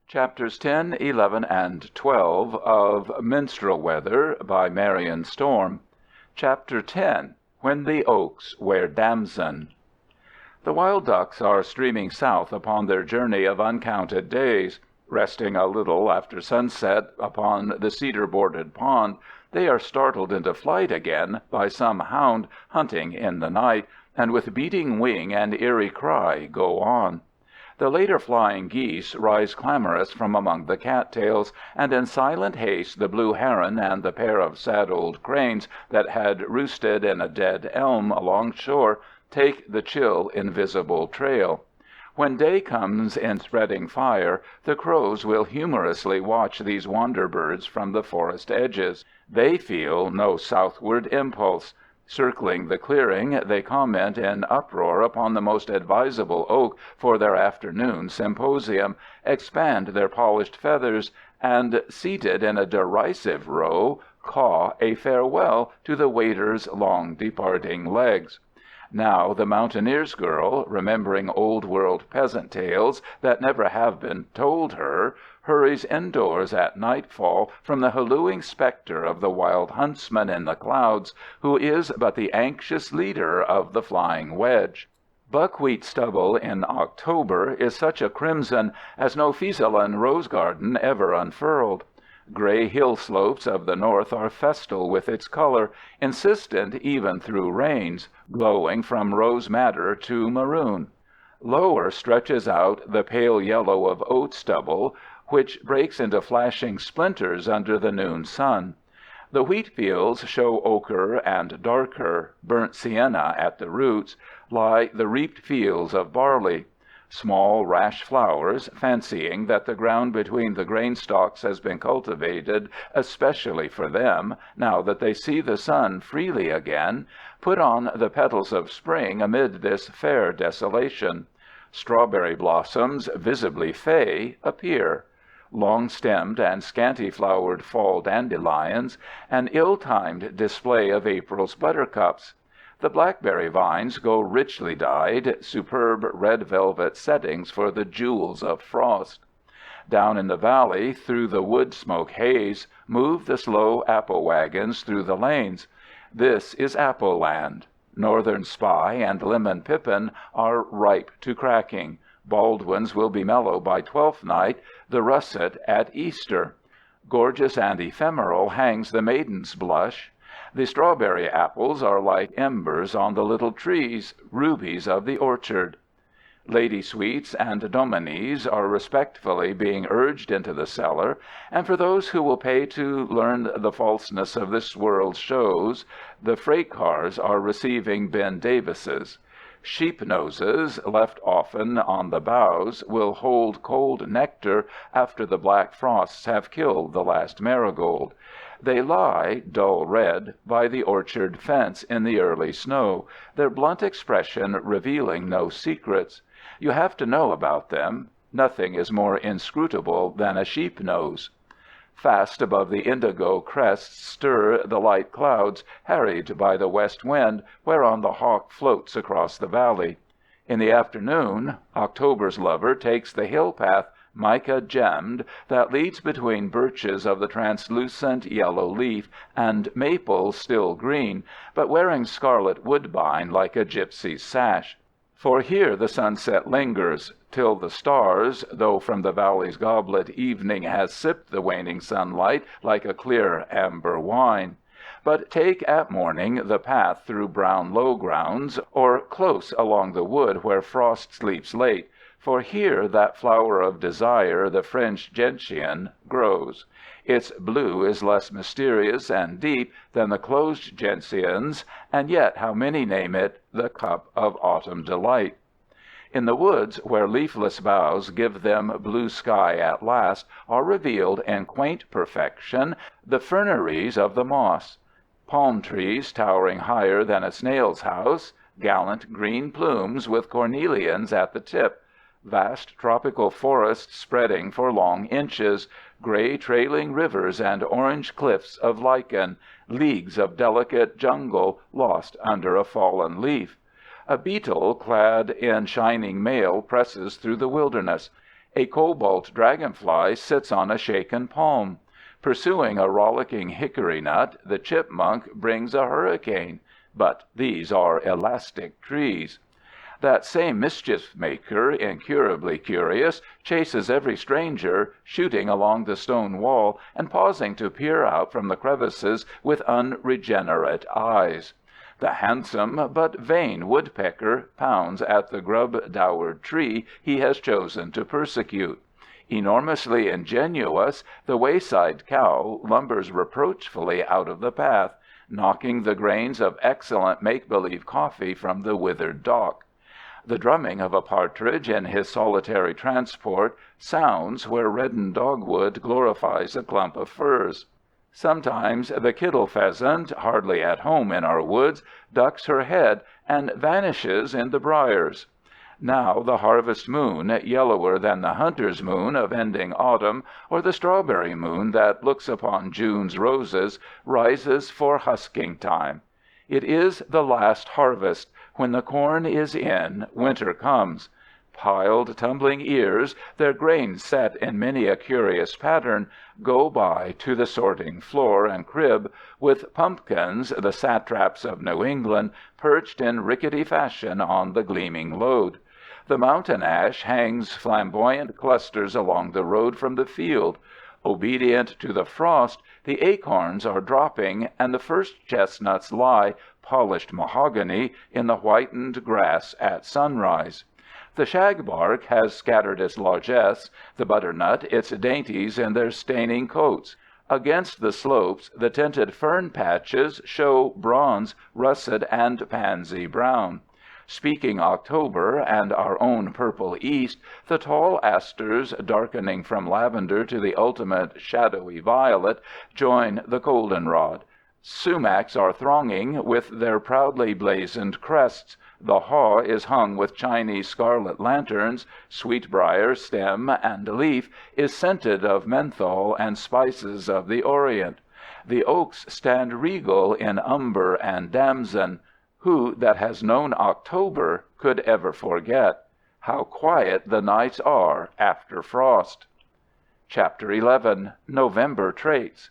Chapters 10, 11, and 12 of Minstrel Weather by Marian Storm. Chapter 10, When the Oaks Wear Damson. The wild ducks are streaming south upon their journey of uncounted days. Resting a little after sunset upon the cedar-bordered pond, they are startled into flight again by some hound hunting in the night, and with beating wing and eerie cry go on. The later flying geese rise clamorous from among the cattails, and in silent haste the blue heron and the pair of sad old cranes that had roosted in a dead elm alongshore take the chill, invisible trail. When day comes in spreading fire, the crows will humorously watch these wander-birds from the forest edges. They feel no southward impulse. Circling the clearing, they comment in uproar upon the most advisable oak for their afternoon symposium, expand their polished feathers, and, seated in a derisive row, caw a farewell to the waiter's long departing legs. Now the mountaineer's girl, remembering old-world peasant tales that never have been told her, hurries indoors at nightfall from the hallooing spectre of the wild huntsman in the clouds, who is but the anxious leader of the flying wedge. Buckwheat stubble in October is such a crimson as no Fiesolan rose garden ever unfurled. Gray hill slopes of the north are festal with its color, insistent even through rains, glowing from rose madder to maroon. Lower stretches out the pale yellow of oat stubble, which breaks into flashing splinters under the noon sun. The wheat fields show ochre and darker. Burnt sienna at the roots lie the reaped fields of barley. Small, rash flowers, fancying that the ground between the grain stalks has been cultivated especially for them, now that they see the sun freely again, put on the petals of spring amid this fair desolation. Strawberry blossoms, visibly fey, appear. Long-stemmed and scanty-flowered fall dandelions, an ill-timed display of April's buttercups. The blackberry vines go richly dyed, superb red velvet settings for the jewels of frost. Down in the valley, through the wood smoke haze, move the slow apple wagons through the lanes. This is apple land. Northern Spy and Lemon Pippin are ripe to cracking. Baldwins will be mellow by Twelfth Night, the russet at Easter. Gorgeous and ephemeral hangs the maiden's blush. The strawberry apples are like embers on the little trees, rubies of the orchard. Lady sweets and dominies are respectfully being urged into the cellar, and for those who will pay to learn the falseness of this world's shows, the freight cars are receiving Ben Davises. Sheep noses, left often on the boughs, will hold cold nectar after the black frosts have killed the last marigold. They lie, dull red, by the orchard fence in the early snow, their blunt expression revealing no secrets. You have to know about them. Nothing is more inscrutable than a sheep nose. Fast above the indigo crests stir the light clouds, harried by the west wind, whereon the hawk floats across the valley. In the afternoon, October's lover takes the hill path, mica-gemmed, that leads between birches of the translucent yellow leaf and maples still green, but wearing scarlet woodbine like a gypsy's sash. For here the sunset lingers, till the stars, though from the valley's goblet evening has sipped the waning sunlight like a clear amber wine. But take at morning the path through brown low grounds, or close along the wood where frost sleeps late, for here that flower of desire, the French gentian, grows. Its blue is less mysterious and deep than the closed gentians, and yet how many name it the cup of autumn delight. In the woods, where leafless boughs give them blue sky at last, are revealed in quaint perfection the ferneries of the moss. Palm trees towering higher than a snail's house, gallant green plumes with cornelians at the tip, vast tropical forests spreading for long inches, gray trailing rivers and orange cliffs of lichen, leagues of delicate jungle lost under a fallen leaf. A beetle clad in shining mail presses through the wilderness. A cobalt dragonfly sits on a shaken palm. Pursuing a rollicking hickory nut, the chipmunk brings a hurricane. But these are elastic trees. That same mischief-maker, incurably curious, chases every stranger, shooting along the stone wall and pausing to peer out from the crevices with unregenerate eyes. The handsome but vain woodpecker pounds at the grub-dowered tree he has chosen to persecute. Enormously ingenuous, the wayside cow lumbers reproachfully out of the path, knocking the grains of excellent make-believe coffee from the withered dock. The drumming of a partridge in his solitary transport sounds where reddened dogwood glorifies a clump of firs. Sometimes the kittle pheasant, hardly at home in our woods, ducks her head and vanishes in the briars. Now the harvest moon, yellower than the hunter's moon of ending autumn, or the strawberry moon that looks upon June's roses, rises for husking time. It is the last harvest. When the corn is in, winter comes. Piled, tumbling ears, their grain set in many a curious pattern, go by to the sorting floor and crib, with pumpkins, the satraps of New England, perched in rickety fashion on the gleaming load. The mountain ash hangs flamboyant clusters along the road from the field. Obedient to the frost, the acorns are dropping, and the first chestnuts lie, polished mahogany, in the whitened grass at sunrise. The shagbark has scattered its largesse, the butternut its dainties in their staining coats. Against the slopes the tinted fern patches show bronze, russet, and pansy brown. Speaking October and our own purple East, the tall asters, darkening from lavender to the ultimate shadowy violet, join the goldenrod. Sumacs are thronging with their proudly blazoned crests. The haw is hung with Chinese scarlet lanterns. Sweetbrier, stem and leaf, is scented of menthol and spices of the Orient. The oaks stand regal in umber and damson. Who that has known October could ever forget? How quiet the nights are after frost. Chapter 11. November Traits.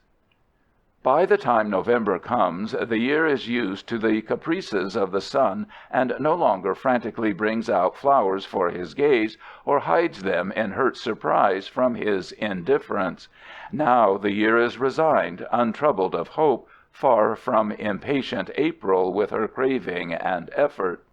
By the time November comes, the year is used to the caprices of the sun and no longer frantically brings out flowers for his gaze or hides them in hurt surprise from his indifference. Now the year is resigned, untroubled of hope, far from impatient April with her craving and effort.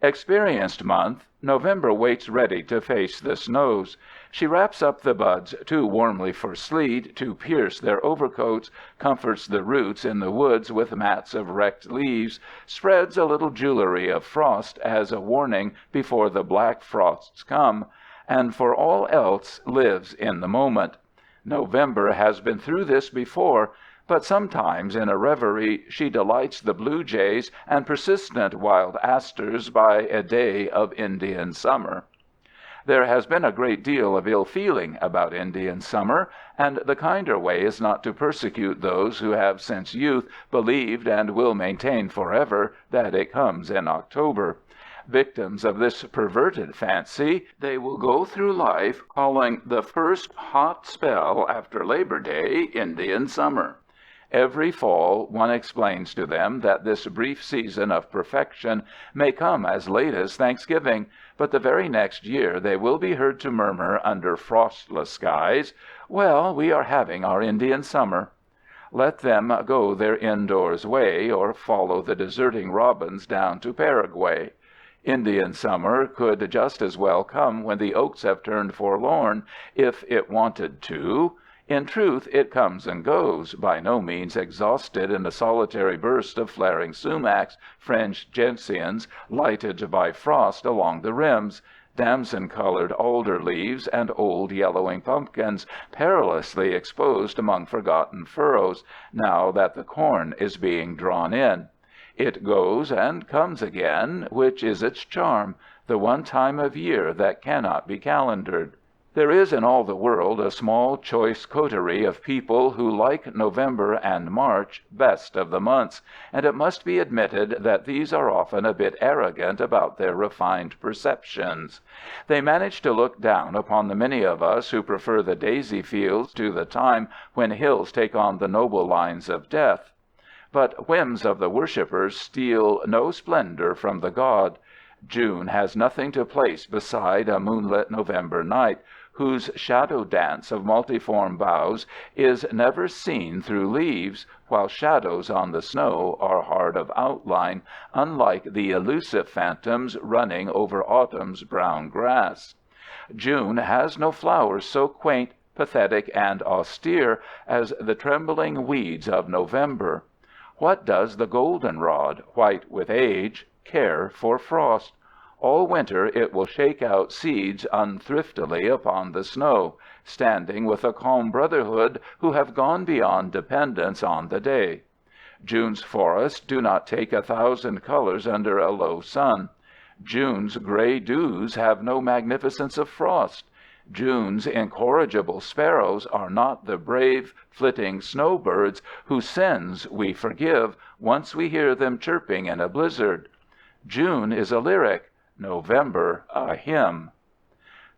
Experienced month, November waits ready to face the snows. She wraps up the buds too warmly for sleet to pierce their overcoats, comforts the roots in the woods with mats of wrecked leaves, spreads a little jewelry of frost as a warning before the black frosts come, and for all else lives in the moment. November has been through this before, but sometimes in a reverie she delights the blue jays and persistent wild asters by a day of Indian summer. There has been a great deal of ill feeling about Indian summer, and the kinder way is not to persecute those who have since youth believed and will maintain forever that it comes in October. Victims of this perverted fancy, they will go through life calling the first hot spell after Labor Day Indian summer. Every fall one explains to them that this brief season of perfection may come as late as Thanksgiving, but the very next year they will be heard to murmur under frostless skies, "Well, we are having our Indian summer." Let them go their indoors way, or follow the deserting robins down to Paraguay. Indian summer could just as well come when the oaks have turned forlorn, if it wanted to. In truth, it comes and goes, by no means exhausted in a solitary burst of flaring sumacs, fringed gentians, lighted by frost along the rims, damson-colored alder leaves, and old yellowing pumpkins, perilously exposed among forgotten furrows, now that the corn is being drawn in. It goes and comes again, which is its charm, the one time of year that cannot be calendared. There is in all the world a small choice coterie of people who like November and March best of the months, and it must be admitted that these are often a bit arrogant about their refined perceptions. They manage to look down upon the many of us who prefer the daisy fields to the time when hills take on the noble lines of death. But whims of the worshippers steal no splendor from the god. June has nothing to place beside a moonlit November night, whose shadow dance of multiform boughs is never seen through leaves, while shadows on the snow are hard of outline, unlike the elusive phantoms running over autumn's brown grass. June has no flowers so quaint, pathetic, and austere as the trembling weeds of November. What does the goldenrod, white with age, care for frost? All winter it will shake out seeds unthriftily upon the snow, standing with a calm brotherhood who have gone beyond dependence on the day. June's forests do not take 1,000 colors under a low sun. June's gray dews have no magnificence of frost. June's incorrigible sparrows are not the brave, flitting snowbirds whose sins we forgive once we hear them chirping in a blizzard. June is a lyric, November a hymn.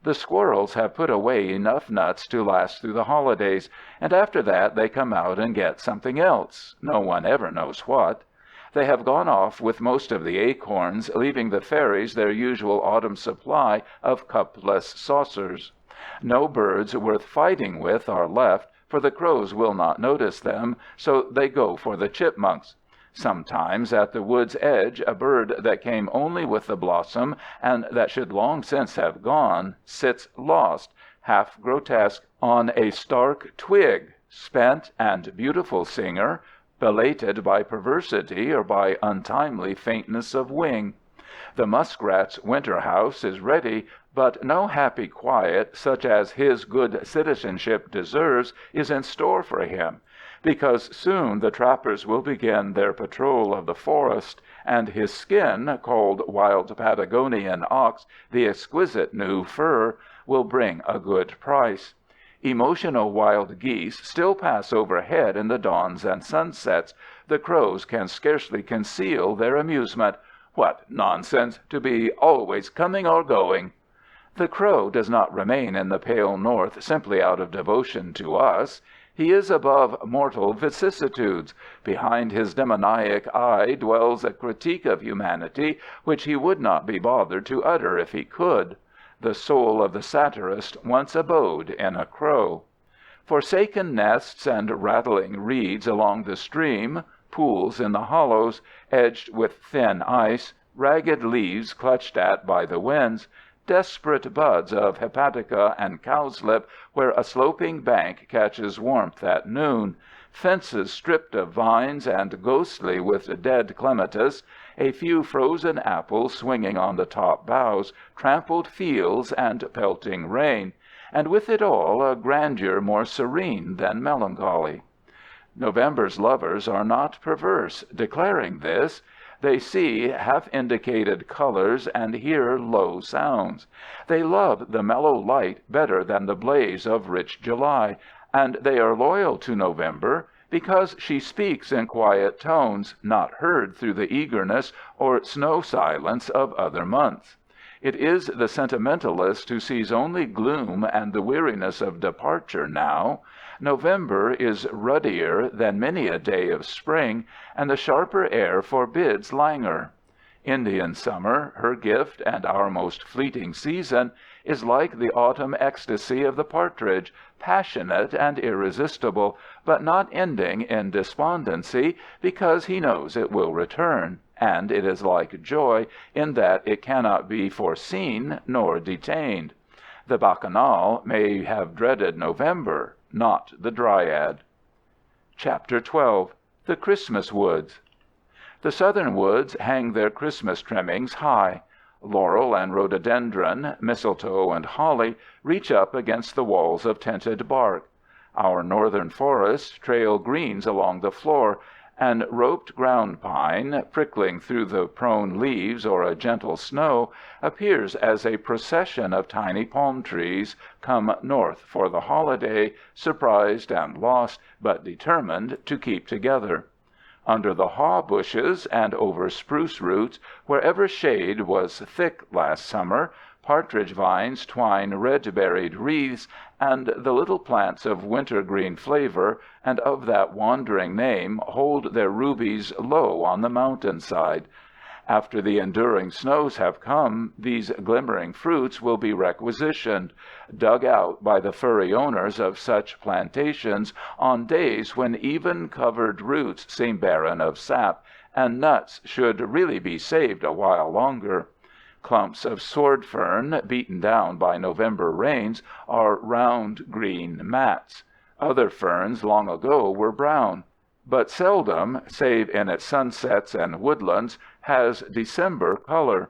The squirrels have put away enough nuts to last through the holidays, and after that they come out and get something else, no one ever knows what. They have gone off with most of the acorns, leaving the fairies their usual autumn supply of cupless saucers. No birds worth fighting with are left, for the crows will not notice them, so they go for the chipmunks. Sometimes at the wood's edge a bird that came only with the blossom, and that should long since have gone, sits lost, half grotesque, on a stark twig, spent and beautiful singer, belated by perversity or by untimely faintness of wing. The muskrat's winter house is ready, but no happy quiet such as his good citizenship deserves is in store for him, because soon the trappers will begin their patrol of the forest, and his skin, called wild Patagonian ox, the exquisite new fur, will bring a good price. Emotional wild geese still pass overhead in the dawns and sunsets. The crows can scarcely conceal their amusement. What nonsense, to be always coming or going! The crow does not remain in the pale north simply out of devotion to us. He is above mortal vicissitudes. Behind his demoniac eye dwells a critique of humanity which he would not be bothered to utter if he could. The soul of the satirist once abode in a crow. Forsaken nests and rattling reeds along the stream, pools in the hollows, edged with thin ice, ragged leaves clutched at by the winds, desperate buds of hepatica and cowslip where a sloping bank catches warmth at noon, fences stripped of vines and ghostly with dead clematis, a few frozen apples swinging on the top boughs, trampled fields and pelting rain, and with it all a grandeur more serene than melancholy. November's lovers are not perverse, declaring this. They see half-indicated colors and hear low sounds. They love the mellow light better than the blaze of rich July, and they are loyal to November because she speaks in quiet tones, not heard through the eagerness or snow silence of other months. It is the sentimentalist who sees only gloom and the weariness of departure now. November is ruddier than many a day of spring, and the sharper air forbids languor. Indian summer, her gift and our most fleeting season, is like the autumn ecstasy of the partridge, passionate and irresistible, but not ending in despondency, because he knows it will return, and it is like joy in that it cannot be foreseen nor detained. The Bacchanal may have dreaded November, not the Dryad. Chapter 12. The Christmas Woods. The southern woods hang their Christmas trimmings high. Laurel and rhododendron, mistletoe and holly reach up against the walls of tinted bark. Our northern forests trail greens along the floor, and roped ground pine, prickling through the prone leaves or a gentle snow, appears as a procession of tiny palm trees come north for the holiday, surprised and lost, but determined to keep together. Under the haw bushes and over spruce roots, wherever shade was thick last summer, partridge vines twine red-berried wreaths, and the little plants of winter-green flavor and of that wandering name hold their rubies low on the mountain-side. After the enduring snows have come, these glimmering fruits will be requisitioned, dug out by the furry owners of such plantations on days when even covered roots seem barren of sap, and nuts should really be saved a while longer. Clumps of sword fern, beaten down by November rains, are round green mats. Other ferns long ago were brown. But seldom, save in its sunsets and woodlands, has December color.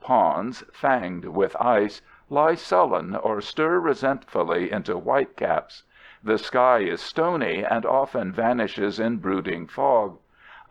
Ponds, fanged with ice, lie sullen or stir resentfully into whitecaps. The sky is stony and often vanishes in brooding fog.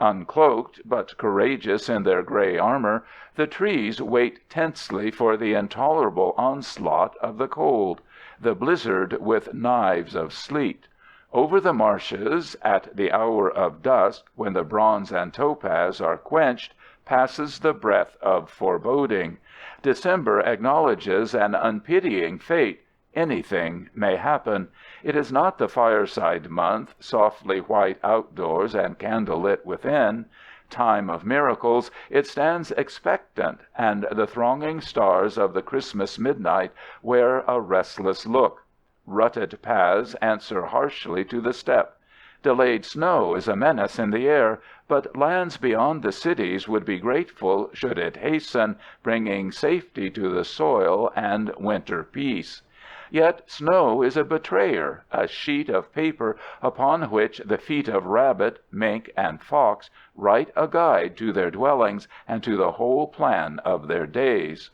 Uncloaked, but courageous in their gray armor, the trees wait tensely for the intolerable onslaught of the cold, the blizzard with knives of sleet. Over the marshes, at the hour of dusk, when the bronze and topaz are quenched, passes the breath of foreboding. December acknowledges an unpitying fate. Anything may happen. It is not the fireside month, softly white outdoors and candle-lit within. Time of miracles, it stands expectant, and the thronging stars of the Christmas midnight wear a restless look. Rutted paths answer harshly to the step. Delayed snow is a menace in the air, but lands beyond the cities would be grateful should it hasten, bringing safety to the soil and winter peace. Yet snow is a betrayer, a sheet of paper upon which the feet of rabbit, mink, and fox write a guide to their dwellings and to the whole plan of their days.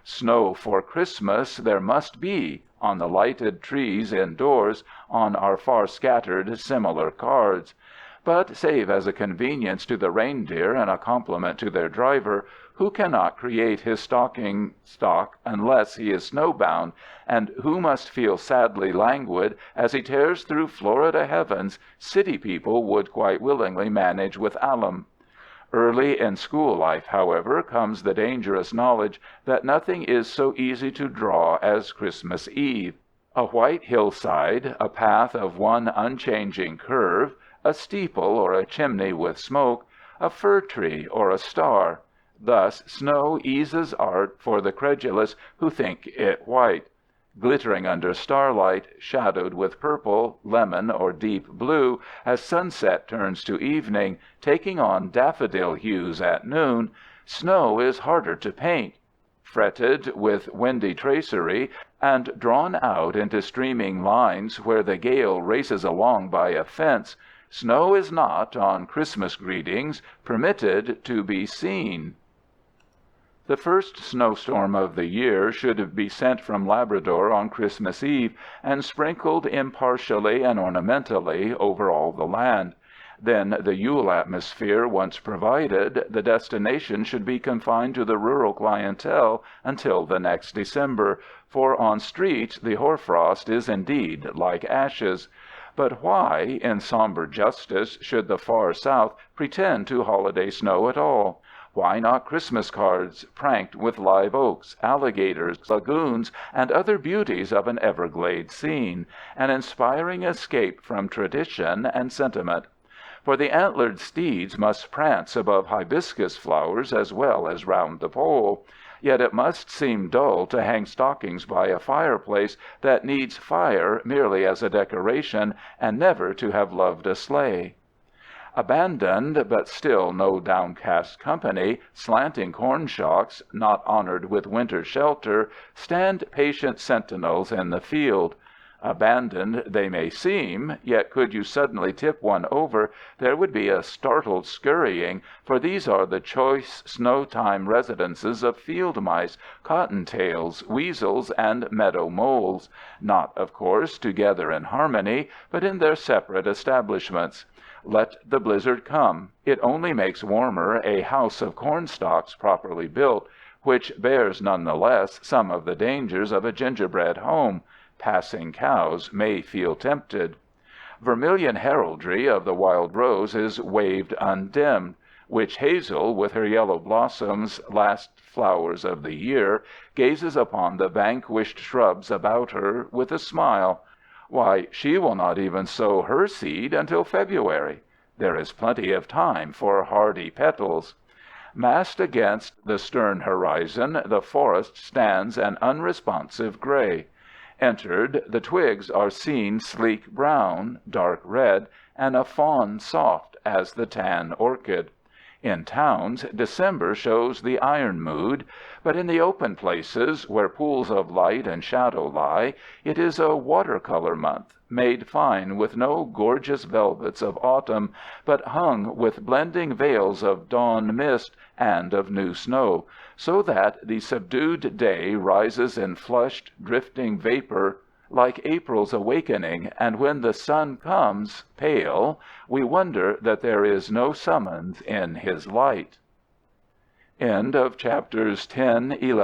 Snow for Christmas there must be, on the lighted trees indoors, on our far-scattered similar cards. But, save as a convenience to the reindeer and a compliment to their driver, who cannot create his stocking stock unless he is snowbound, and who must feel sadly languid as he tears through Florida heavens, city people would quite willingly manage with alum. Early in school life, however, comes the dangerous knowledge that nothing is so easy to draw as Christmas Eve. A white hillside, a path of one unchanging curve, a steeple or a chimney with smoke, a fir tree or a star. Thus snow eases art for the credulous who think it white. Glittering under starlight, shadowed with purple, lemon, or deep blue, as sunset turns to evening, taking on daffodil hues at noon, snow is harder to paint. Fretted with windy tracery, and drawn out into streaming lines where the gale races along by a fence, snow is not, on Christmas greetings, permitted to be seen. The first snowstorm of the year should be sent from Labrador on Christmas Eve, and sprinkled impartially and ornamentally over all the land. Then, the Yule atmosphere once provided, the destination should be confined to the rural clientele until the next December, for on streets the hoarfrost is indeed like ashes. But why, in somber justice, should the far South pretend to holiday snow at all? Why not Christmas cards pranked with live oaks, alligators, lagoons, and other beauties of an Everglade scene, an inspiring escape from tradition and sentiment? For the antlered steeds must prance above hibiscus flowers as well as round the pole. Yet it must seem dull to hang stockings by a fireplace that needs fire merely as a decoration, and never to have loved a sleigh. Abandoned, but still no downcast company, slanting corn shocks, not honored with winter shelter, stand patient sentinels in the field. Abandoned they may seem, yet could you suddenly tip one over, there would be a startled scurrying, for these are the choice snow-time residences of field mice, cottontails, weasels, and meadow moles, not, of course, together in harmony, but in their separate establishments. Let the blizzard come. It only makes warmer a house of cornstalks properly built, which bears none the less some of the dangers of a gingerbread home. Passing cows may feel tempted. Vermilion heraldry of the wild rose is waved undimmed. Witch hazel, with her yellow blossoms, last flowers of the year, gazes upon the vanquished shrubs about her with a smile. Why, she will not even sow her seed until February. There is plenty of time for hardy petals. Massed against the stern horizon, the forest stands an unresponsive gray. Entered, the twigs are seen sleek brown, dark red, and a fawn soft as the tan orchid. In towns, December shows the iron mood, but in the open places, where pools of light and shadow lie, it is a water-color month, made fine with no gorgeous velvets of autumn, but hung with blending veils of dawn mist and of new snow, so that the subdued day rises in flushed, drifting vapor like April's awakening, and when the sun comes, pale, we wonder that there is no summons in his light. End of chapters 10, 11.